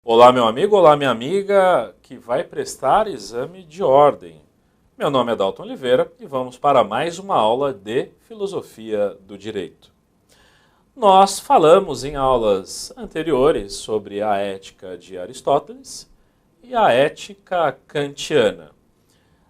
Olá, meu amigo, olá, minha amiga, que vai prestar exame de ordem. Meu nome é Dalton Oliveira e vamos para mais uma aula de Filosofia do Direito. Nós falamos em aulas anteriores sobre a ética de Aristóteles e a ética kantiana.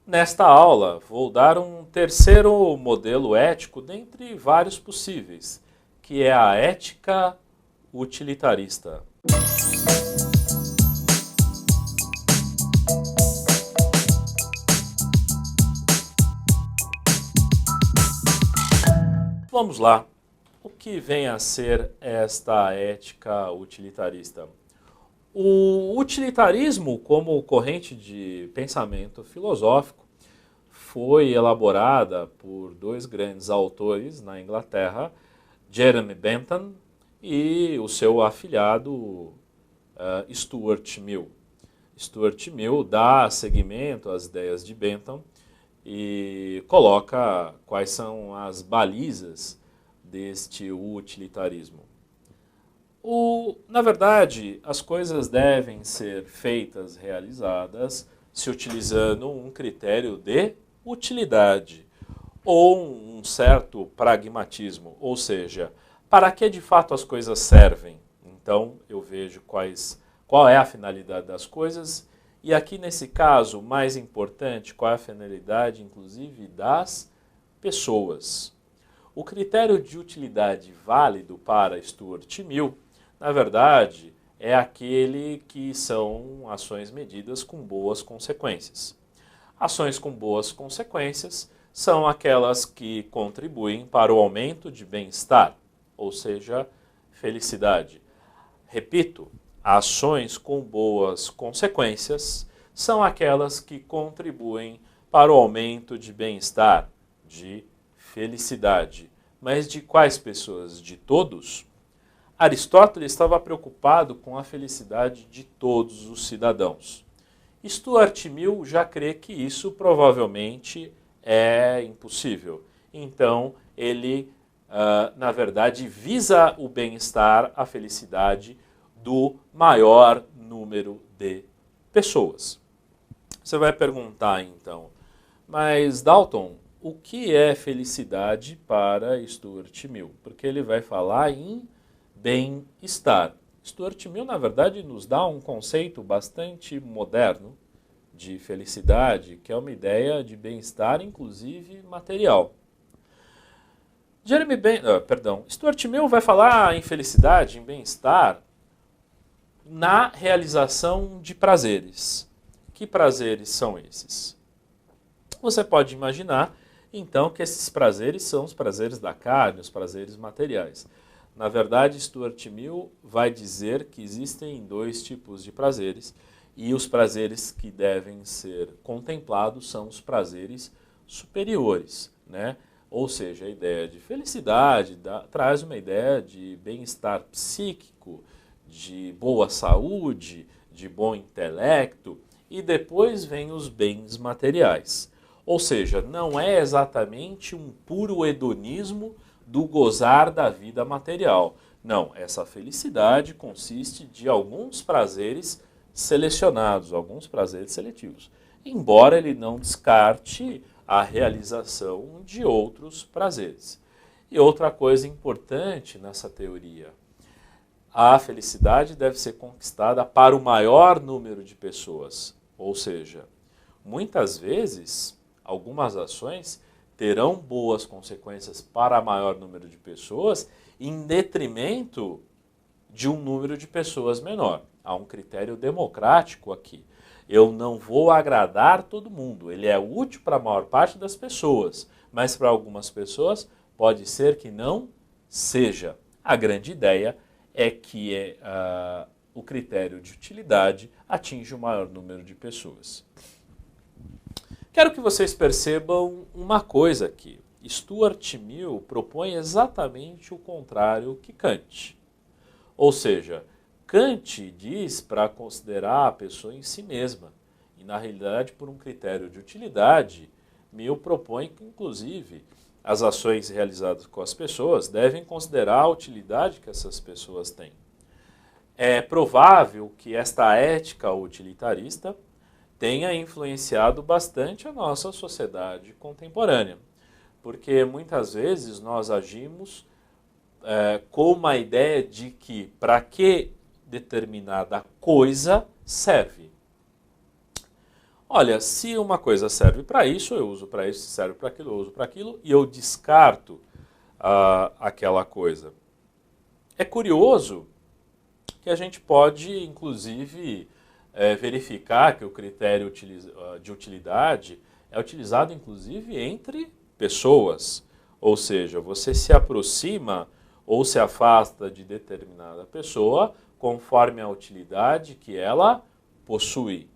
Nesta aula, vou dar um terceiro modelo ético dentre vários possíveis, que é a ética utilitarista. Vamos lá. O que vem a ser esta ética utilitarista? O utilitarismo, como corrente de pensamento filosófico, foi elaborada por dois grandes autores na Inglaterra, Jeremy Bentham e o seu afilhado Stuart Mill. Stuart Mill dá seguimento às ideias de Bentham e coloca quais são as balizas deste utilitarismo. Na verdade, as coisas devem ser feitas, realizadas, se utilizando um critério de utilidade ou um certo pragmatismo, ou seja, para que de fato as coisas servem. Então, eu vejo qual é a finalidade das coisas e aqui nesse caso, mais importante, qual é a finalidade, inclusive, das pessoas. O critério de utilidade válido para Stuart Mill, na verdade, é aquele que são ações medidas com boas consequências. Ações com boas consequências são aquelas que contribuem para o aumento de bem-estar, ou seja, felicidade. Repito, ações com boas consequências são aquelas que contribuem para o aumento de bem-estar, de felicidade. Mas de quais pessoas? De todos? Aristóteles estava preocupado com a felicidade de todos os cidadãos. Stuart Mill já crê que isso provavelmente é impossível. Então, ele, na verdade, visa o bem-estar, a felicidade do maior número de pessoas. Você vai perguntar, então, mas Dalton, o que é felicidade para Stuart Mill? Porque ele vai falar em bem-estar. Stuart Mill, na verdade, nos dá um conceito bastante moderno de felicidade, que é uma ideia de bem-estar, inclusive material. Stuart Mill vai falar em felicidade, em bem-estar, na realização de prazeres. Que prazeres são esses? Você pode imaginar, então, que esses prazeres são os prazeres da carne, os prazeres materiais. Na verdade, Stuart Mill vai dizer que existem dois tipos de prazeres e os prazeres que devem ser contemplados são os prazeres superiores, né? Ou seja, a ideia de felicidade traz uma ideia de bem-estar psíquico, de boa saúde, de bom intelecto, e depois vem os bens materiais. Ou seja, não é exatamente um puro hedonismo do gozar da vida material. Não, essa felicidade consiste de alguns prazeres selecionados, alguns prazeres seletivos. Embora ele não descarte a realização de outros prazeres. E outra coisa importante nessa teoria, a felicidade deve ser conquistada para o maior número de pessoas. Ou seja, muitas vezes, algumas ações terão boas consequências para maior número de pessoas em detrimento de um número de pessoas menor. Há um critério democrático aqui. Eu não vou agradar todo mundo. Ele é útil para a maior parte das pessoas, mas para algumas pessoas pode ser que não seja. A grande ideia é que o critério de utilidade atinge o maior número de pessoas. Quero que vocês percebam uma coisa aqui. Stuart Mill propõe exatamente o contrário que Kant. Ou seja, Kant diz para considerar a pessoa em si mesma. E, na realidade, por um critério de utilidade, Mill propõe que, inclusive, as ações realizadas com as pessoas devem considerar a utilidade que essas pessoas têm. é provável que esta ética utilitarista tenha influenciado bastante a nossa sociedade contemporânea, porque muitas vezes nós agimos com uma ideia de que para que determinada coisa serve. Olha, se uma coisa serve para isso, eu uso para isso, se serve para aquilo, eu uso para aquilo, e eu descarto aquela coisa. É curioso que a gente pode, inclusive, verificar que o critério de utilidade é utilizado, inclusive, entre pessoas. Ou seja, você se aproxima ou se afasta de determinada pessoa conforme a utilidade que ela possui.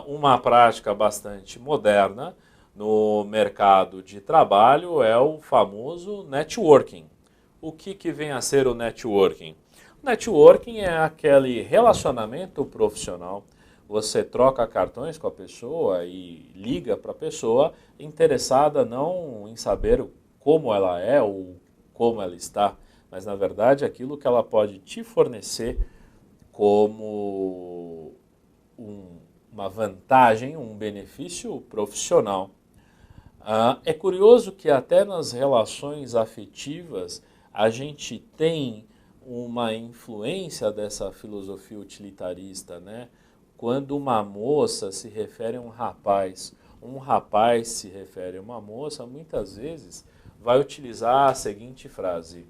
Uma prática bastante moderna no mercado de trabalho é o famoso networking. O que vem a ser o networking? O networking é aquele relacionamento profissional. Você troca cartões com a pessoa e liga para a pessoa interessada não em saber como ela é ou como ela está, mas na verdade aquilo que ela pode te fornecer como uma vantagem, um benefício profissional. É curioso que até nas relações afetivas a gente tem uma influência dessa filosofia utilitarista, né? Quando uma moça se refere a um rapaz se refere a uma moça, muitas vezes vai utilizar a seguinte frase: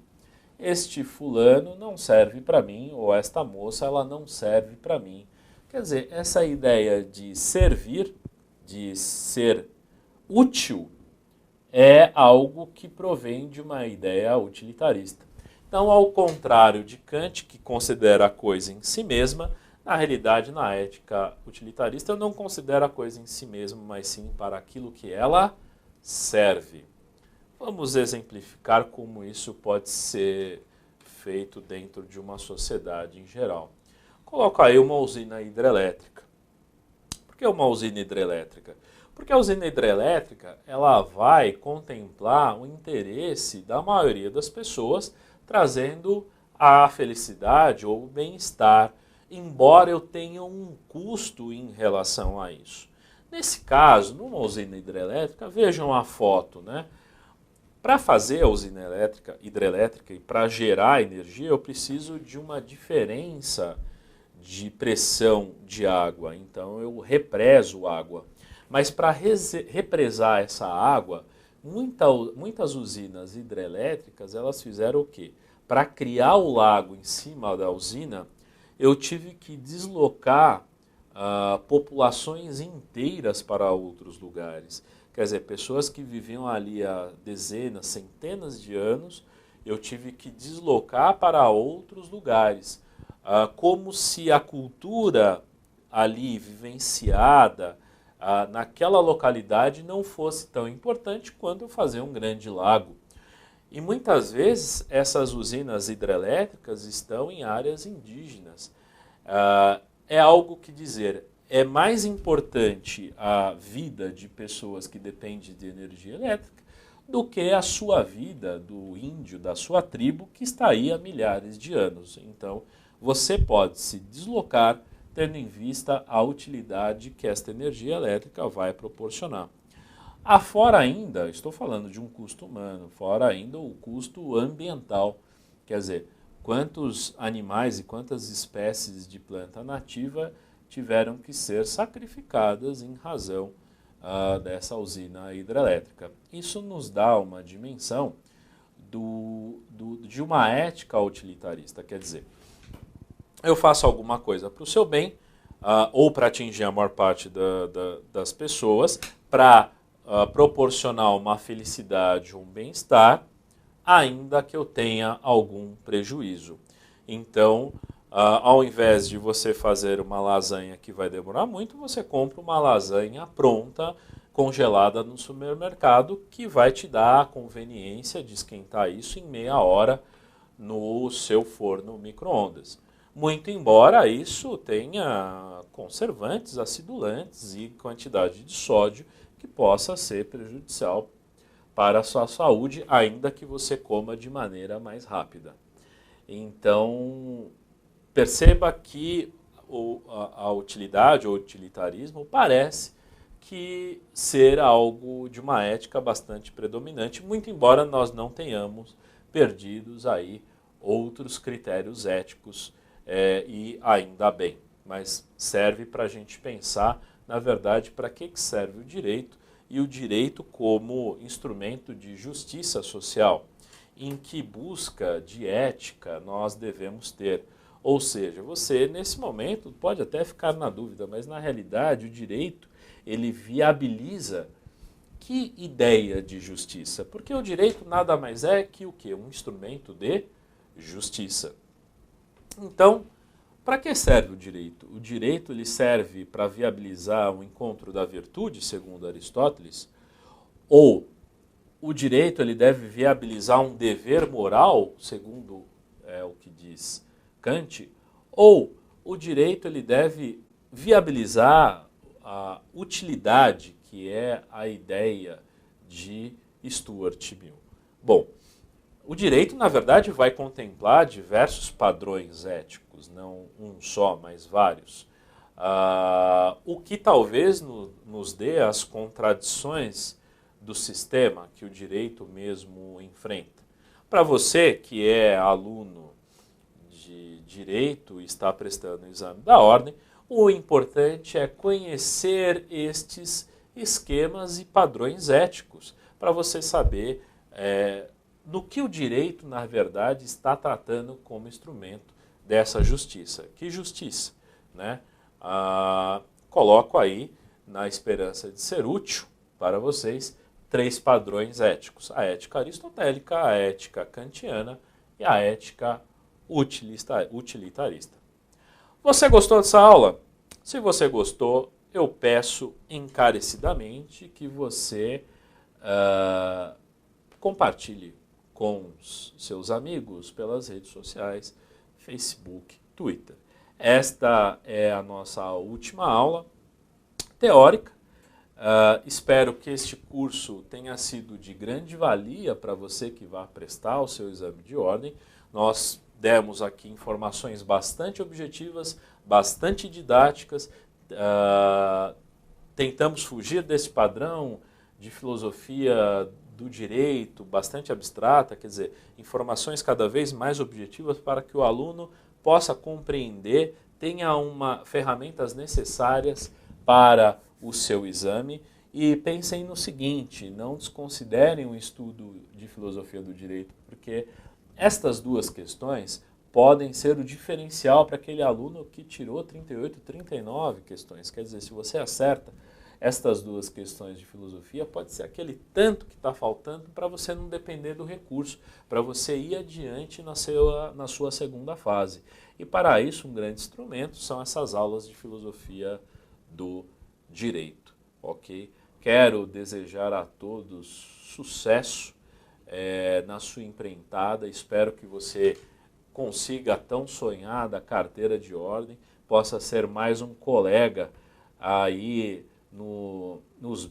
este fulano não serve para mim, ou esta moça ela não serve para mim. Quer dizer, essa ideia de servir, de ser útil, é algo que provém de uma ideia utilitarista. Então, ao contrário de Kant, que considera a coisa em si mesma, na realidade, na ética utilitarista, eu não considero a coisa em si mesma, mas sim para aquilo que ela serve. Vamos exemplificar como isso pode ser feito dentro de uma sociedade em geral. Coloco aí uma usina hidrelétrica. Por que uma usina hidrelétrica? Porque a usina hidrelétrica ela vai contemplar o interesse da maioria das pessoas, trazendo a felicidade ou o bem-estar, embora eu tenha um custo em relação a isso. Nesse caso, numa usina hidrelétrica, vejam a foto, né? Para fazer a usina hidrelétrica e para gerar energia, eu preciso de uma diferença de pressão de água. Então eu represo água. Mas para represar essa água, muitas usinas hidrelétricas elas fizeram o quê? Para criar o lago em cima da usina, eu tive que deslocar populações inteiras para outros lugares. Quer dizer, pessoas que viviam ali há dezenas, centenas de anos, eu tive que deslocar para outros lugares. Como se a cultura ali vivenciada naquela localidade não fosse tão importante quanto fazer um grande lago. E muitas vezes essas usinas hidrelétricas estão em áreas indígenas. É algo que dizer, é mais importante a vida de pessoas que dependem de energia elétrica do que a sua vida do índio, da sua tribo, que está aí há milhares de anos. Então, você pode se deslocar tendo em vista a utilidade que esta energia elétrica vai proporcionar. Fora ainda, estou falando de um custo humano, fora ainda o custo ambiental. Quer dizer, quantos animais e quantas espécies de planta nativa tiveram que ser sacrificadas em razão dessa hidrelétrica. Isso nos dá uma dimensão de uma ética utilitarista, quer dizer, eu faço alguma coisa para o seu bem, ou para atingir a maior parte das pessoas, para proporcionar uma felicidade, um bem-estar, ainda que eu tenha algum prejuízo. Então, ao invés de você fazer uma lasanha que vai demorar muito, você compra uma lasanha pronta, congelada no supermercado, que vai te dar a conveniência de esquentar isso em meia hora no seu forno micro-ondas. Muito embora isso tenha conservantes, acidulantes e quantidade de sódio que possa ser prejudicial para a sua saúde, ainda que você coma de maneira mais rápida. Então, perceba que a utilidade ou utilitarismo parece que ser algo de uma ética bastante predominante, muito embora nós não tenhamos perdidos aí outros critérios éticos, e ainda bem. Mas serve para a gente pensar, na verdade, para que serve o direito, e o direito como instrumento de justiça social, em que busca de ética nós devemos ter. Ou seja, você nesse momento pode até ficar na dúvida, mas na realidade o direito ele viabiliza que ideia de justiça? Porque o direito nada mais é que o quê? Um instrumento de justiça. Então, para que serve o direito? O direito ele serve para viabilizar o encontro da virtude, segundo Aristóteles, ou o direito ele deve viabilizar um dever moral, segundo o que diz Kant, ou o direito ele deve viabilizar a utilidade, que é a ideia de Stuart Mill. Bom, o direito, na verdade, vai contemplar diversos padrões éticos, não um só, mas vários. O que talvez nos dê as contradições do sistema que o direito mesmo enfrenta. Para você que é aluno de direito e está prestando o exame da ordem, o importante é conhecer estes esquemas e padrões éticos para você saber no que o direito, na verdade, está tratando como instrumento dessa justiça. Que justiça? Né? Coloco aí, na esperança de ser útil para vocês, 3 padrões éticos. A ética aristotélica, a ética kantiana e a ética utilitarista. Você gostou dessa aula? Se você gostou, eu peço encarecidamente que você compartilhe com os seus amigos pelas redes sociais, Facebook, Twitter. Esta é a nossa última aula teórica. Espero que este curso tenha sido de grande valia para você que vai prestar o seu exame de ordem. Nós demos aqui informações bastante objetivas, bastante didáticas. Tentamos fugir desse padrão de filosofia do direito, bastante abstrata, quer dizer, informações cada vez mais objetivas para que o aluno possa compreender, tenha ferramentas necessárias para o seu exame. E pensem no seguinte, não desconsiderem o estudo de filosofia do direito, porque estas 2 questões podem ser o diferencial para aquele aluno que tirou 38, 39 questões. Quer dizer, se você acerta estas 2 questões de filosofia, pode ser aquele tanto que está faltando para você não depender do recurso, para você ir adiante na sua segunda fase. E para isso, um grande instrumento são essas aulas de filosofia do direito. Ok? Quero desejar a todos sucesso na sua empreitada. Espero que você consiga a tão sonhada carteira de ordem, possa ser mais um colega aí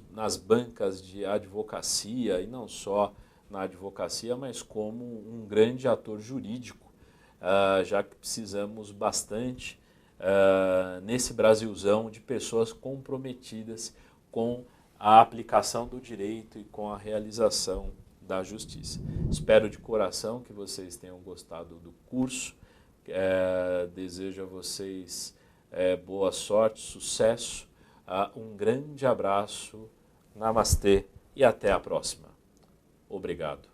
nas bancas de advocacia, e não só na advocacia, mas como um grande ator jurídico, já que precisamos bastante nesse Brasilzão de pessoas comprometidas com a aplicação do direito e com a realização da justiça. Espero de coração que vocês tenham gostado do curso. Desejo a vocês boa sorte, sucesso. Um grande abraço, namastê e até a próxima. Obrigado.